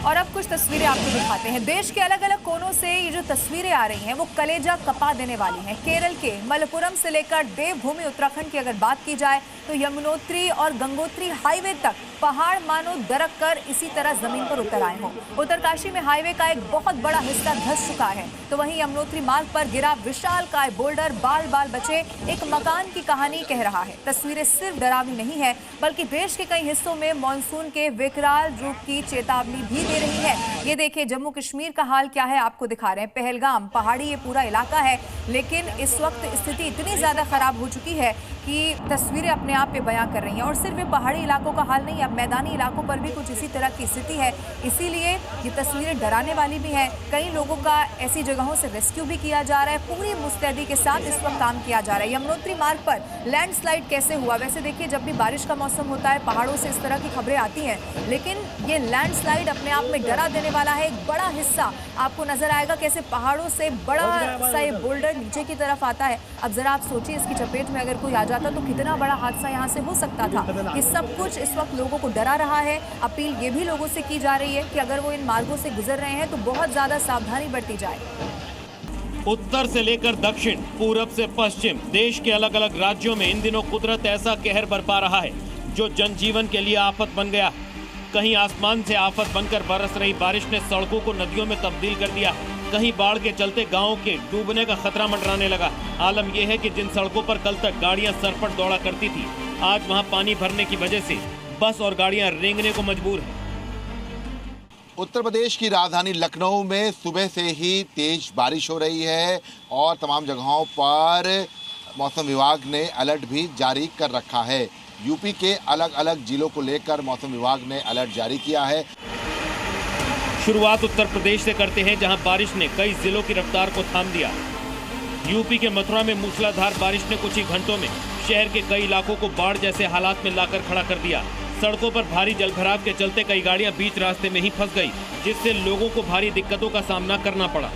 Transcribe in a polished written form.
और अब कुछ तस्वीरें आपको दिखाते हैं। देश के अलग अलग कोनों से ये जो तस्वीरें आ रही हैं वो कलेजा कपा देने वाली हैं। केरल के मलप्पुरम से लेकर देवभूमि उत्तराखंड की अगर बात की जाए तो यमुनोत्री और गंगोत्री हाईवे तक पहाड़ मानो दरक कर इसी तरह जमीन पर उतर आए हों। उत्तरकाशी में हाईवे का एक बहुत बड़ा हिस्सा धंस चुका है, तो वहीं यमुनोत्री मार्ग पर गिरा विशालकाय बोल्डर बाल बाल बचे एक मकान की कहानी कह रहा है। तस्वीरें सिर्फ डरावनी नहीं है बल्कि देश के कई हिस्सों में मानसून के विकराल रूप की चेतावनी भी दे रही है। ये देखिए जम्मू कश्मीर का हाल क्या है, आपको दिखा रहे हैं। पहलगाम पहाड़ी ये पूरा इलाका है, लेकिन इस वक्त स्थिति इतनी ज्यादा खराब हो चुकी है कि तस्वीरें अपने आप पे बयां कर रही हैं। और सिर्फ ये पहाड़ी इलाकों का हाल नहीं, अब मैदानी इलाकों पर भी कुछ इसी तरह की स्थिति है। इसीलिए ये तस्वीरें डराने वाली भी हैं। कई लोगों का ऐसी जगहों से रेस्क्यू भी किया जा रहा है। पूरी मुस्तैदी के साथ इस वक्त काम किया जा रहा है। यमुनोत्री मार्ग पर लैंडस्लाइड कैसे हुआ, वैसे देखिए जब भी बारिश का मौसम होता है पहाड़ों से इस तरह की खबरें आती हैं, लेकिन ये लैंडस्लाइड अपने आप में डरा देने वाला है। एक बड़ा हिस्सा आपको नजर आएगा कैसे पहाड़ों से बड़ा सा ये बोल्डर नीचे की तरफ आता है। अब जरा आप सोचिए इसकी चपेट में अगर कोई आ जाता तो कितना बड़ा हादसा यहाँ से हो सकता था। ये सब कुछ इस वक्त लोगों को डरा रहा है। अपील ये भी लोगों से की जा रही है कि अगर वो इन मार्गों से गुजर रहे हैं तो बहुत ज्यादा सावधानी बरती जाए। उत्तर से लेकर दक्षिण, पूरब से पश्चिम, देश के अलग अलग राज्यों में इन दिनों कुदरत ऐसा कहर बरपा रहा है जो जनजीवन के लिए आफत बन गया। कहीं आसमान से आफत बनकर बरस रही बारिश ने सड़कों को नदियों में तब्दील कर दिया, कहीं बाढ़ के चलते गांवों के डूबने का खतरा मंडराने लगा। आलम यह है कि जिन सड़कों पर कल तक गाड़ियां सरपट दौड़ा करती थी, आज वहां पानी भरने की वजह से बस और गाड़ियां रेंगने को मजबूर हैं। उत्तर प्रदेश की राजधानी लखनऊ में सुबह से ही तेज बारिश हो रही है और तमाम जगहों पर मौसम विभाग ने अलर्ट भी जारी कर रखा है। यूपी के अलग अलग जिलों को लेकर मौसम विभाग ने अलर्ट जारी किया है। शुरुआत उत्तर प्रदेश से करते हैं, जहां बारिश ने कई जिलों की रफ्तार को थाम दिया। यूपी के मथुरा में मूसलाधार बारिश ने कुछ ही घंटों में शहर के कई इलाकों को बाढ़ जैसे हालात में लाकर खड़ा कर दिया। सड़कों पर भारी जलभराव के चलते कई गाड़ियां बीच रास्ते में ही फंस गई, जिससे लोगों को भारी दिक्कतों का सामना करना पड़ा।